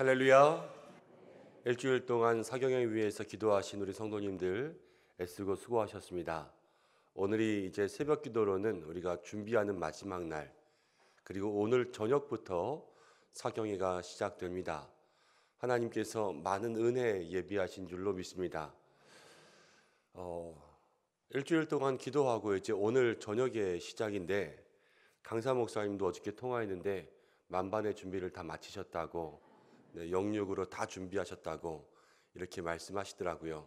할렐루야. 일주일 동안 사경을 위해서 기도하신 우리 성도님들 애쓰고 수고하셨습니다. 오늘이 이제 새벽 기도로는 우리가 준비하는 마지막 날, 그리고 오늘 저녁부터 사경회가 시작됩니다. 하나님께서 많은 은혜 예비하신 줄로 믿습니다. 일주일 동안 기도하고 이제 오늘 저녁에 시작인데, 강사 목사님도 어저께 통화했는데 만반의 준비를 다 마치셨다고, 영육으로 다 준비하셨다고 이렇게 말씀하시더라고요.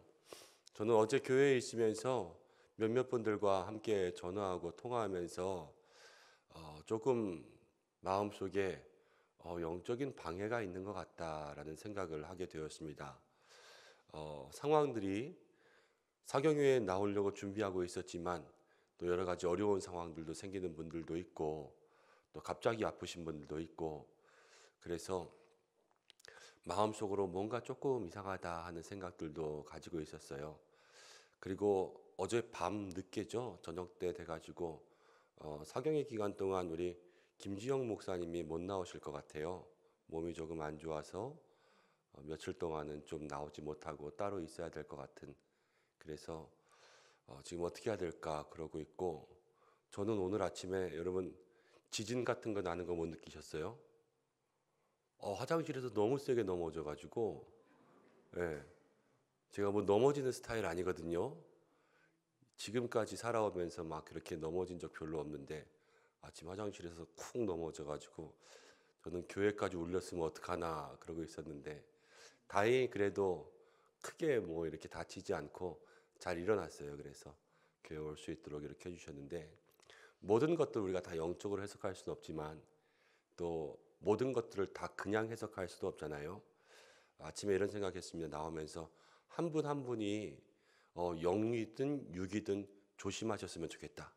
저는 어제 교회에 있으면서 몇몇 분들과 함께 전화하고 통화하면서 조금 마음속에 영적인 방해가 있는 것 같다라는 생각을 하게 되었습니다. 상황들이 사경회에 나오려고 준비하고 있었지만 또 여러 가지 어려운 상황들도 생기는 분들도 있고, 또 갑자기 아프신 분들도 있고, 그래서 마음속으로 뭔가 조금 이상하다 하는 생각들도 가지고 있었어요. 그리고 어제 밤 늦게죠, 저녁 때 돼가지고 사경회 기간 동안 우리 김지영 목사님이 못 나오실 것 같아요. 몸이 조금 안 좋아서 며칠 동안은 좀 나오지 못하고 따로 있어야 될 것 같은, 그래서 지금 어떻게 해야 될까 그러고 있고, 저는 오늘 아침에 여러분 지진 같은 거 나는 거 못 느끼셨어요? 화장실에서 너무 세게 넘어져가지고, 제가 뭐 넘어지는 스타일 아니거든요. 지금까지 살아오면서 막 그렇게 넘어진 적 별로 없는데 아침 화장실에서 쿵 넘어져가지고 저는 교회까지 울렸으면 어떡하나 그러고 있었는데, 다행히 그래도 크게 뭐 이렇게 다치지 않고 잘 일어났어요. 그래서 교회 올 수 있도록 이렇게 해주셨는데, 모든 것들 우리가 다 영적으로 해석할 수는 없지만 또 모든 것들을 다 그냥 해석할 수도 없잖아요. 아침에 이런 생각했습니다. 나오면서 한 분 한 분이 영이든 육이든 조심하셨으면 좋겠다.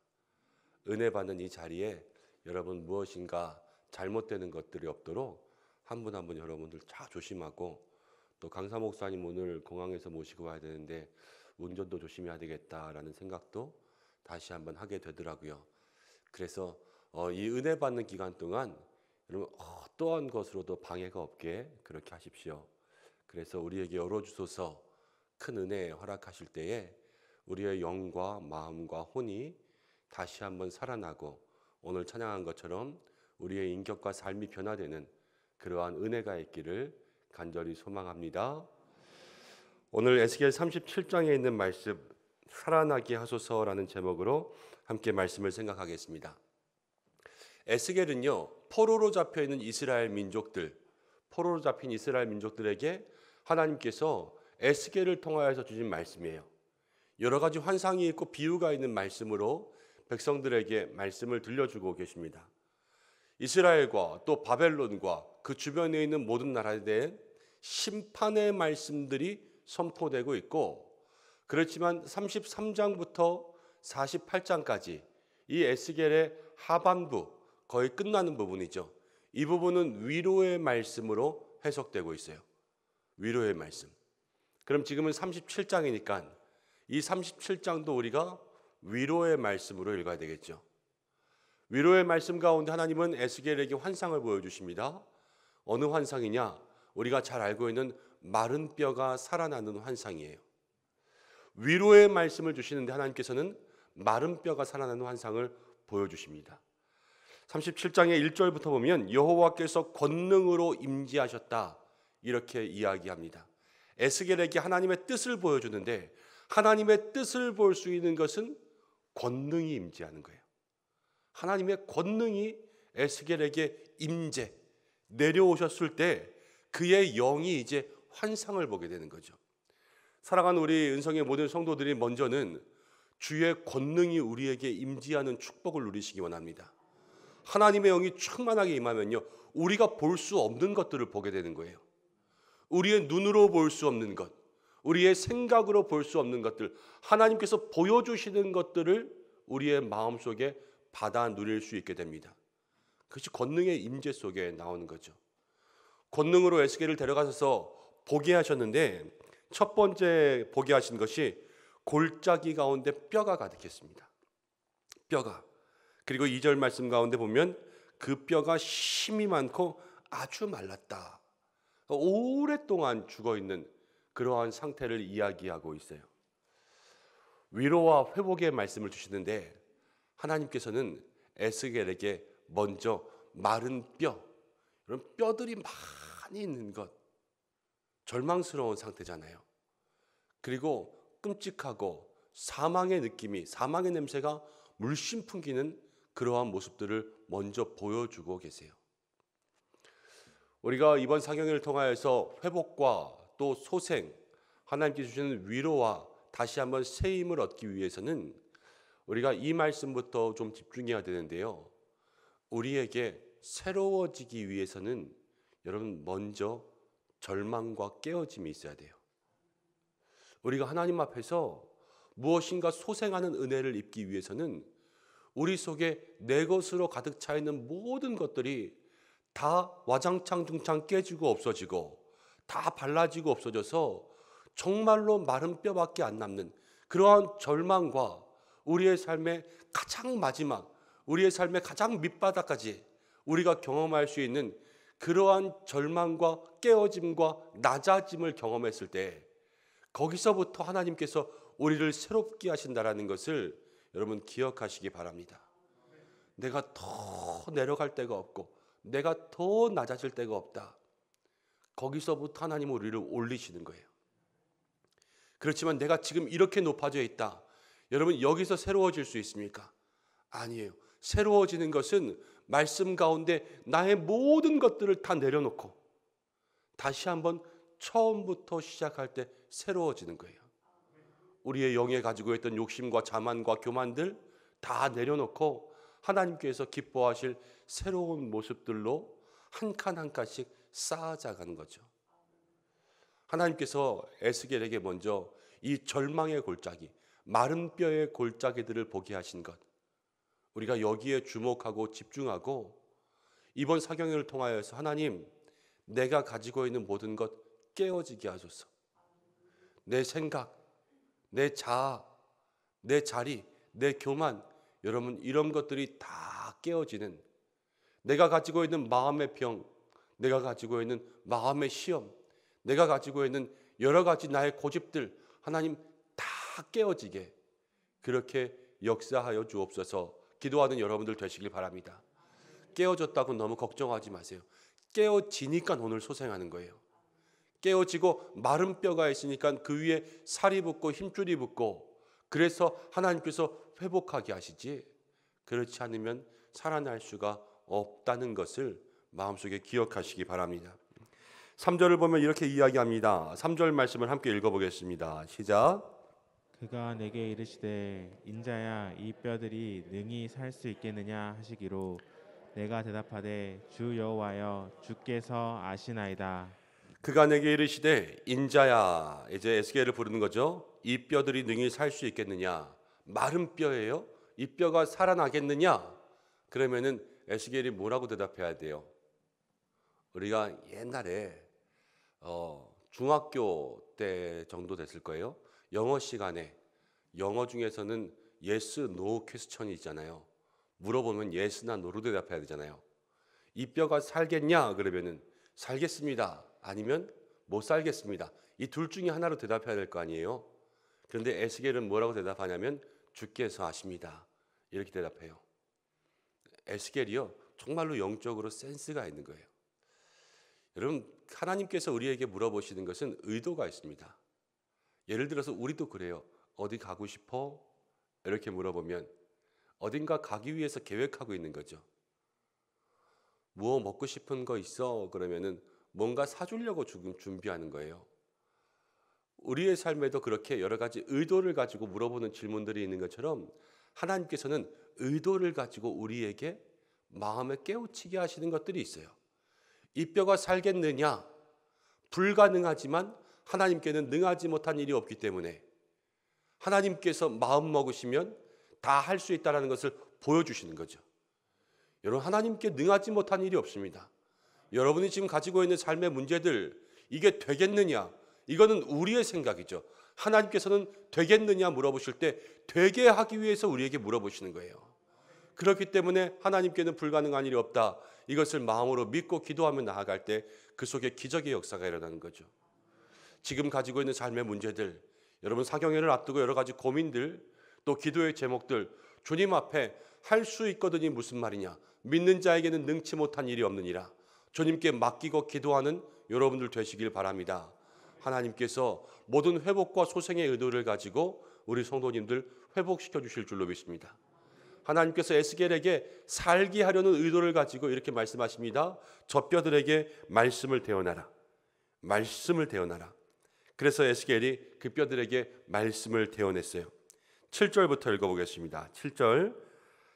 은혜 받는 이 자리에 여러분 무엇인가 잘못되는 것들이 없도록 한 분 한 분 여러분들 잘 조심하고, 또 강사 목사님 오늘 공항에서 모시고 와야 되는데 운전도 조심해야 되겠다라는 생각도 다시 한번 하게 되더라고요. 그래서 이 은혜 받는 기간 동안 여러분 어떠한 것으로도 방해가 없게 그렇게 하십시오. 그래서 우리에게 열어주소서 큰 은혜 허락하실 때에 우리의 영과 마음과 혼이 다시 한번 살아나고 오늘 찬양한 것처럼 우리의 인격과 삶이 변화되는 그러한 은혜가 있기를 간절히 소망합니다. 오늘 에스겔 37장에 있는 말씀, 살아나게 하소서라는 제목으로 함께 말씀을 생각하겠습니다. 에스겔은요, 포로로 잡혀있는 이스라엘 민족들, 포로로 잡힌 이스라엘 민족들에게 하나님께서 에스겔을 통하여서 주신 말씀이에요. 여러 가지 환상이 있고 비유가 있는 말씀으로 백성들에게 말씀을 들려주고 계십니다. 이스라엘과 또 바벨론과 그 주변에 있는 모든 나라에 대한 심판의 말씀들이 선포되고 있고, 그렇지만 33장부터 48장까지 이 에스겔의 하반부, 거의 끝나는 부분이죠. 이 부분은 위로의 말씀으로 해석되고 있어요. 위로의 말씀. 그럼 지금은 37장이니까 이 37장도 우리가 위로의 말씀으로 읽어야 되겠죠. 위로의 말씀 가운데 하나님은 에스겔에게 환상을 보여주십니다. 어느 환상이냐? 우리가 잘 알고 있는 마른 뼈가 살아나는 환상이에요. 위로의 말씀을 주시는데 하나님께서는 마른 뼈가 살아나는 환상을 보여주십니다. 37장의 1절부터 보면 여호와께서 권능으로 임재하셨다 이렇게 이야기합니다. 에스겔에게 하나님의 뜻을 보여주는데, 하나님의 뜻을 볼 수 있는 것은 권능이 임재하는 거예요. 하나님의 권능이 에스겔에게 임재, 내려오셨을 때 그의 영이 이제 환상을 보게 되는 거죠. 사랑하는 우리 은성의 모든 성도들이 먼저는 주의 권능이 우리에게 임재하는 축복을 누리시기 원합니다. 하나님의 영이 충만하게 임하면요, 우리가 볼 수 없는 것들을 보게 되는 거예요. 우리의 눈으로 볼 수 없는 것, 우리의 생각으로 볼 수 없는 것들, 하나님께서 보여주시는 것들을 우리의 마음속에 받아 누릴 수 있게 됩니다. 그것이 권능의 임재 속에 나오는 거죠. 권능으로 에스겔을 데려가셔서 보게 하셨는데, 첫 번째 보게 하신 것이 골짜기 가운데 뼈가 가득했습니다. 뼈가. 그리고 2절 말씀 가운데 보면 그 뼈가 힘이 많고 아주 말랐다. 오랫동안 죽어 있는 그러한 상태를 이야기하고 있어요. 위로와 회복의 말씀을 주시는데 하나님께서는 에스겔에게 먼저 마른 뼈, 이런 뼈들이 많이 있는 것, 절망스러운 상태잖아요. 그리고 끔찍하고 사망의 느낌이, 사망의 냄새가 물씬 풍기는 그러한 모습들을 먼저 보여주고 계세요. 우리가 이번 사경을 통하여서 회복과 또 소생, 하나님께 주시는 위로와 다시 한번 새 힘을 얻기 위해서는 우리가 이 말씀부터 좀 집중해야 되는데요. 우리에게 새로워지기 위해서는 여러분 먼저 절망과 깨어짐이 있어야 돼요. 우리가 하나님 앞에서 무엇인가 소생하는 은혜를 입기 위해서는 우리 속에 내 것으로 가득 차 있는 모든 것들이 다 와장창 중창 깨지고 없어지고 다 발라지고 없어져서 정말로 마른 뼈밖에 안 남는 그러한 절망과 우리의 삶의 가장 마지막, 우리의 삶의 가장 밑바닥까지 우리가 경험할 수 있는 그러한 절망과 깨어짐과 낮아짐을 경험했을 때 거기서부터 하나님께서 우리를 새롭게 하신다라는 것을 여러분 기억하시기 바랍니다. 내가 더 내려갈 데가 없고 내가 더 낮아질 데가 없다. 거기서부터 하나님은 우리를 올리시는 거예요. 그렇지만 내가 지금 이렇게 높아져 있다. 여러분 여기서 새로워질 수 있습니까? 아니에요. 새로워지는 것은 말씀 가운데 나의 모든 것들을 다 내려놓고 다시 한번 처음부터 시작할 때 새로워지는 거예요. 우리의 영에 가지고 있던 욕심과 자만과 교만들 다 내려놓고 하나님께서 기뻐하실 새로운 모습들로 한 칸 한 칸씩 쌓아가는 거죠. 하나님께서 에스겔에게 먼저 이 절망의 골짜기, 마른 뼈의 골짜기들을 보게 하신 것, 우리가 여기에 주목하고 집중하고 이번 사경을 통하여서 하나님, 내가 가지고 있는 모든 것 깨어지게 하소서. 내 생각, 내 자아, 내 자리, 내 교만, 여러분 이런 것들이 다 깨어지는, 내가 가지고 있는 마음의 병, 내가 가지고 있는 마음의 시험, 내가 가지고 있는 여러 가지 나의 고집들, 하나님 다 깨어지게 그렇게 역사하여 주옵소서. 기도하는 여러분들 되시길 바랍니다. 깨어졌다고 너무 걱정하지 마세요. 깨어지니까 오늘 소생하는 거예요. 깨어지고 마른 뼈가 있으니까 그 위에 살이 붙고 힘줄이 붙고 그래서 하나님께서 회복하게 하시지, 그렇지 않으면 살아날 수가 없다는 것을 마음속에 기억하시기 바랍니다. 3절을 보면 이렇게 이야기합니다. 3절 말씀을 함께 읽어보겠습니다. 시작. 그가 내게 이르시되 인자야 이 뼈들이 능히 살 수 있겠느냐 하시기로 내가 대답하되 주 여호와여 주께서 아시나이다. 그가 내게 이르시되 인자야, 이제 에스겔을 부르는 거죠. 이 뼈들이 능히 살 수 있겠느냐? 마른 뼈예요. 이 뼈가 살아나겠느냐? 그러면은 에스겔이 뭐라고 대답해야 돼요? 우리가 옛날에 중학교 때 정도 됐을 거예요. 영어 시간에 영어 중에서는 yes, no 퀘스천이 있잖아요. 물어보면 yes나 no로 대답해야 되잖아요. 이 뼈가 살겠냐? 그러면은 살겠습니다. 아니면 못 살겠습니다. 이 둘 중에 하나로 대답해야 될 거 아니에요. 그런데 에스겔은 뭐라고 대답하냐면 주께서 아십니다. 이렇게 대답해요. 에스겔이요 정말로 영적으로 센스가 있는 거예요. 여러분 하나님께서 우리에게 물어보시는 것은 의도가 있습니다. 예를 들어서 우리도 그래요. 어디 가고 싶어? 이렇게 물어보면 어딘가 가기 위해서 계획하고 있는 거죠. 뭐 먹고 싶은 거 있어? 그러면은 뭔가 사주려고 지금 준비하는 거예요. 우리의 삶에도 그렇게 여러 가지 의도를 가지고 물어보는 질문들이 있는 것처럼 하나님께서는 의도를 가지고 우리에게 마음에 깨우치게 하시는 것들이 있어요. 이 뼈가 살겠느냐? 불가능하지만 하나님께는 능하지 못한 일이 없기 때문에 하나님께서 마음 먹으시면 다 할 수 있다는 것을 보여주시는 거죠. 여러분 하나님께 능하지 못한 일이 없습니다. 여러분이 지금 가지고 있는 삶의 문제들 이게 되겠느냐? 이거는 우리의 생각이죠. 하나님께서는 되겠느냐 물어보실 때 되게 하기 위해서 우리에게 물어보시는 거예요. 그렇기 때문에 하나님께는 불가능한 일이 없다. 이것을 마음으로 믿고 기도하며 나아갈 때 그 속에 기적의 역사가 일어나는 거죠. 지금 가지고 있는 삶의 문제들, 여러분 사경회를 앞두고 여러 가지 고민들, 또 기도의 제목들, 주님 앞에 할 수 있거든이 무슨 말이냐? 믿는 자에게는 능치 못한 일이 없느니라. 주님께 맡기고 기도하는 여러분들 되시길 바랍니다. 하나님께서 모든 회복과 소생의 의도를 가지고 우리 성도님들 회복시켜 주실 줄로 믿습니다. 하나님께서 에스겔에게 살게 하려는 의도를 가지고 이렇게 말씀하십니다. 저 뼈들에게 말씀을 대어나라. 말씀을 대어나라. 그래서 에스겔이 그 뼈들에게 말씀을 대어냈어요. 7절부터 읽어보겠습니다. 7절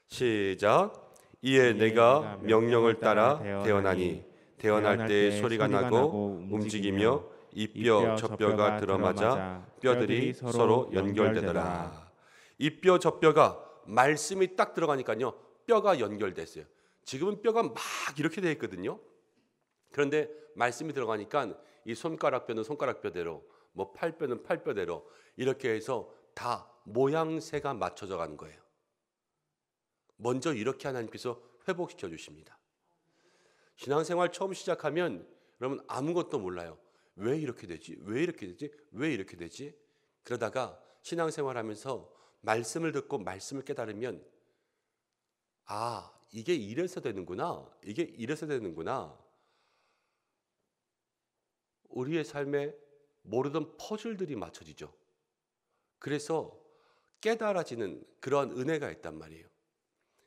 시작. 이에 내가 명령을 따라 대어나니 대어날 때 소리가 나고 움직이며 이 뼈 저 뼈가 들어맞아 뼈들이 서로 연결되더라. 이 뼈 저 뼈가 말씀이 딱 들어가니까요 뼈가 연결됐어요. 지금은 뼈가 막 이렇게 돼 있거든요. 그런데 말씀이 들어가니까 이 손가락 뼈는 손가락 뼈대로, 뭐 팔뼈는 팔뼈대로 이렇게 해서 다 모양새가 맞춰져 가는 거예요. 먼저 이렇게 하나님께서 회복시켜 주십니다. 신앙생활 처음 시작하면 여러분 아무것도 몰라요. 왜 이렇게 되지? 왜 이렇게 되지? 왜 이렇게 되지? 그러다가 신앙생활하면서 말씀을 듣고 말씀을 깨달으면 아, 이게 이래서 되는구나. 이게 이래서 되는구나. 우리의 삶에 모르던 퍼즐들이 맞춰지죠. 그래서 깨달아지는 그러한 은혜가 있단 말이에요.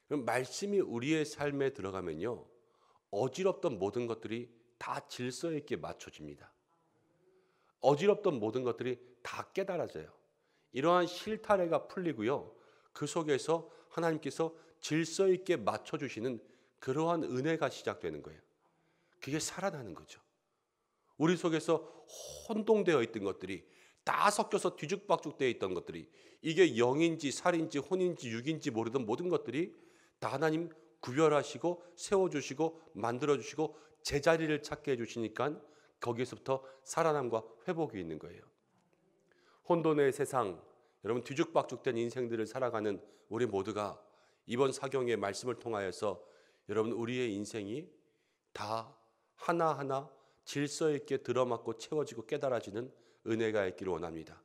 그럼 말씀이 우리의 삶에 들어가면요 어지럽던 모든 것들이 다 질서 있게 맞춰집니다. 어지럽던 모든 것들이 다 깨달아져요. 이러한 실타래가 풀리고요 그 속에서 하나님께서 질서 있게 맞춰주시는 그러한 은혜가 시작되는 거예요. 그게 살아나는 거죠. 우리 속에서 혼동되어 있던 것들이 다 섞여서 뒤죽박죽되어 있던 것들이 이게 영인지 살인지 혼인지 육인지 모르던 모든 것들이 다 하나님 구별하시고 세워주시고 만들어주시고 제자리를 찾게 해주시니까 거기에서부터 살아남과 회복이 있는 거예요. 혼돈의 세상, 여러분 뒤죽박죽된 인생들을 살아가는 우리 모두가 이번 사경의 말씀을 통하여서 여러분 우리의 인생이 다 하나하나 질서 있게 들어맞고 채워지고 깨달아지는 은혜가 있기를 원합니다.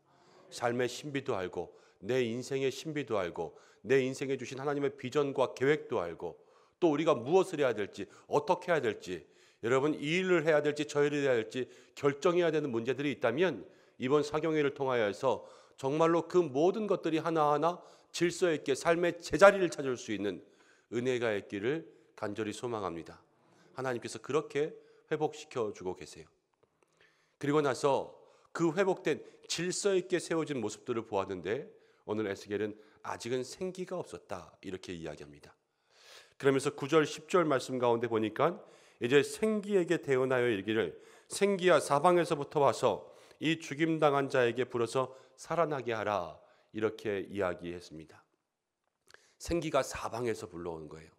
삶의 신비도 알고 내 인생의 신비도 알고 내 인생에 주신 하나님의 비전과 계획도 알고 또 우리가 무엇을 해야 될지 어떻게 해야 될지 여러분 이 일을 해야 될지 저 일을 해야 될지 결정해야 되는 문제들이 있다면 이번 사경회를 통하여서 정말로 그 모든 것들이 하나하나 질서 있게 삶의 제자리를 찾을 수 있는 은혜가 있기를 간절히 소망합니다. 하나님께서 그렇게 회복시켜 주고 계세요. 그리고 나서 그 회복된 질서 있게 세워진 모습들을 보았는데 오늘 에스겔은 아직은 생기가 없었다 이렇게 이야기합니다. 그러면서 9절 10절 말씀 가운데 보니까 이제 생기에게 대언하여 이르기를 생기야 사방에서부터 와서 이 죽임당한 자에게 불어서 살아나게 하라 이렇게 이야기했습니다. 생기가 사방에서 불러오는 거예요.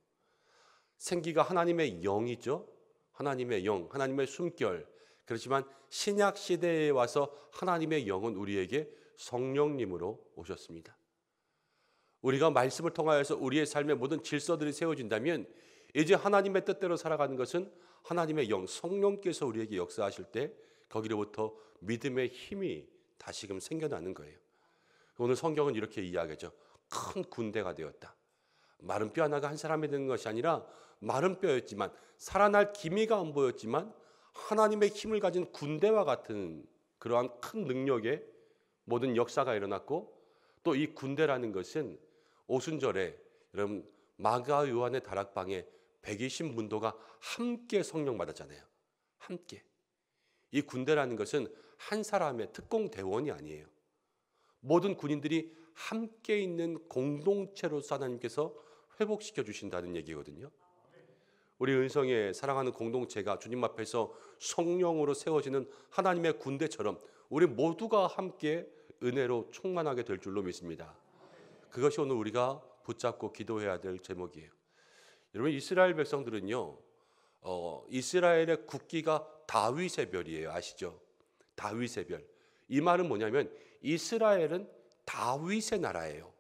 생기가 하나님의 영이죠. 하나님의 영, 하나님의 숨결. 그렇지만 신약 시대에 와서 하나님의 영은 우리에게 성령님으로 오셨습니다. 우리가 말씀을 통하여서 우리의 삶의 모든 질서들이 세워진다면 이제 하나님의 뜻대로 살아가는 것은 하나님의 영, 성령께서 우리에게 역사하실 때 거기로부터 믿음의 힘이 다시금 생겨나는 거예요. 오늘 성경은 이렇게 이야기하죠. 큰 군대가 되었다. 마른 뼈 하나가 한 사람이 되는 것이 아니라 마른 뼈였지만 살아날 기미가 안 보였지만 하나님의 힘을 가진 군대와 같은 그러한 큰 능력의 모든 역사가 일어났고 또 이 군대라는 것은 오순절에 여러분 마가 요한의 다락방에 120문도가 함께 성령 받았잖아요. 함께. 이 군대라는 것은 한 사람의 특공 대원이 아니에요. 모든 군인들이 함께 있는 공동체로서 하나님께서 회복시켜 주신다는 얘기거든요. 우리 은성의 사랑하는 공동체가 주님 앞에서 성령으로 세워지는 하나님의 군대처럼 우리 모두가 함께 은혜로 충만하게 될 줄로 믿습니다. 그것이 오늘 우리가 붙잡고 기도해야 될 제목이에요. 여러분 이스라엘 백성들은요 이스라엘의 국기가 다윗의 별이에요. 아시죠? 다윗의 별. 이 말은 뭐냐면 이스라엘은 다윗의 나라예요.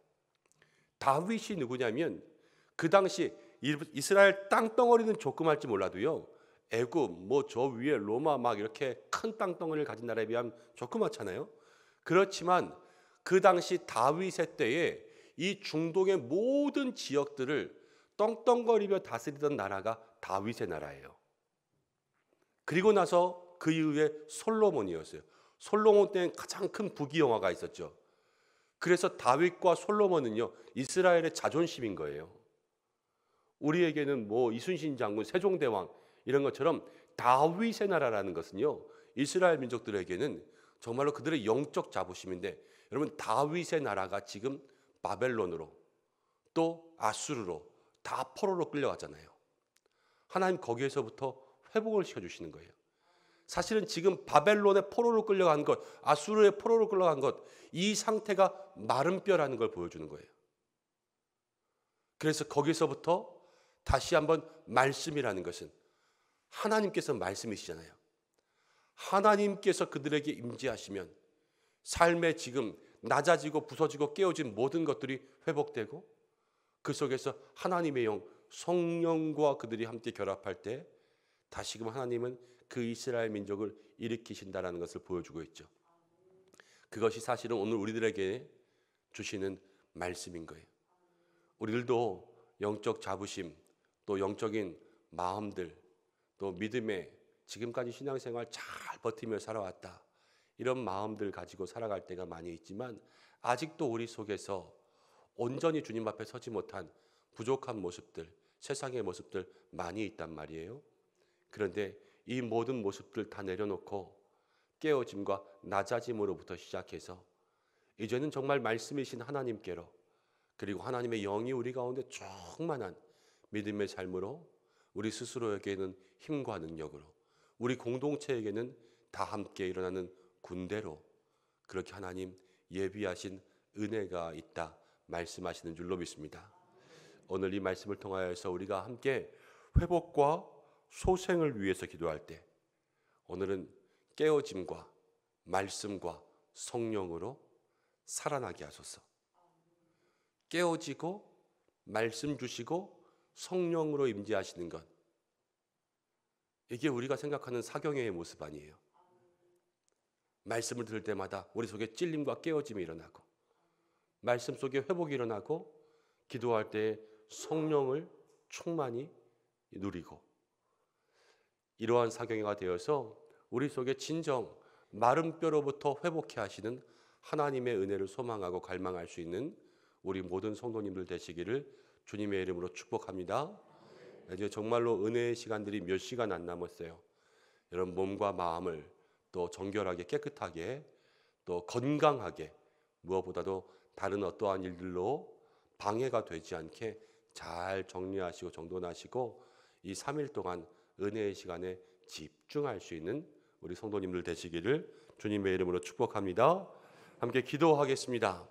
다윗이 누구냐면 그 당시 이스라엘 땅덩어리는 조그말지 몰라도요, 애굽 뭐 저 위에 로마 막 이렇게 큰 땅덩어리를 가진 나라에 비하면 조그맣잖아요. 그렇지만 그 당시 다윗의 때에 이 중동의 모든 지역들을 떵떵거리며 다스리던 나라가 다윗의 나라예요. 그리고 나서 그 이후에 솔로몬이었어요. 솔로몬 때는 가장 큰 부귀영화가 있었죠. 그래서 다윗과 솔로몬은요, 이스라엘의 자존심인 거예요. 우리에게는 뭐 이순신 장군, 세종대왕 이런 것처럼 다윗의 나라라는 것은요, 이스라엘 민족들에게는 정말로 그들의 영적 자부심인데, 여러분 다윗의 나라가 지금 바벨론으로 또 아수르로 다 포로로 끌려가잖아요. 하나님 거기에서부터 회복을 시켜주시는 거예요. 사실은 지금 바벨론의 포로로 끌려간 것, 아수르의 포로로 끌려간 것, 이 상태가 마른 뼈라는 걸 보여주는 거예요. 그래서 거기서부터 다시 한번 말씀이라는 것은 하나님께서 말씀이시잖아요. 하나님께서 그들에게 임재하시면 삶에 지금 낮아지고 부서지고 깨어진 모든 것들이 회복되고, 그 속에서 하나님의 영, 성령과 그들이 함께 결합할 때 다시금 하나님은 그 이스라엘 민족을 일으키신다라는 것을 보여주고 있죠. 그것이 사실은 오늘 우리들에게 주시는 말씀인 거예요. 우리들도 영적 자부심, 또 영적인 마음들, 또 믿음의 지금까지 신앙생활 잘 버티며 살아왔다, 이런 마음들 가지고 살아갈 때가 많이 있지만, 아직도 우리 속에서 온전히 주님 앞에 서지 못한 부족한 모습들, 세상의 모습들 많이 있단 말이에요. 그런데 이 모든 모습들 다 내려놓고 깨어짐과 낮아짐으로부터 시작해서 이제는 정말 말씀이신 하나님께로, 그리고 하나님의 영이 우리 가운데 충만한 믿음의 삶으로, 우리 스스로에게는 힘과 능력으로, 우리 공동체에게는 다 함께 일어나는 군대로 그렇게 하나님 예비하신 은혜가 있다 말씀하시는 줄로 믿습니다. 오늘 이 말씀을 통하여서 우리가 함께 회복과 소생을 위해서 기도할 때, 오늘은 깨어짐과 말씀과 성령으로 살아나게 하소서. 깨어지고 말씀 주시고 성령으로 임재하시는 것, 이게 우리가 생각하는 사경회의 모습 아니에요. 말씀을 들을 때마다 우리 속에 찔림과 깨어짐이 일어나고, 말씀 속에 회복이 일어나고, 기도할 때 성령을 충만히 누리고, 이러한 사경회가 되어서 우리 속에 진정 마른 뼈로부터 회복해 하시는 하나님의 은혜를 소망하고 갈망할 수 있는 우리 모든 성도님들 되시기를 주님의 이름으로 축복합니다. 이제 정말로 은혜의 시간들이 몇 시간 안 남았어요. 여러분 몸과 마음을 또 정결하게 깨끗하게 또 건강하게, 무엇보다도 다른 어떠한 일들로 방해가 되지 않게 잘 정리하시고 정돈하시고, 이 3일 동안 은혜의 시간에 집중할 수 있는 우리 성도님들 되시기를 주님의 이름으로 축복합니다. 함께 기도하겠습니다.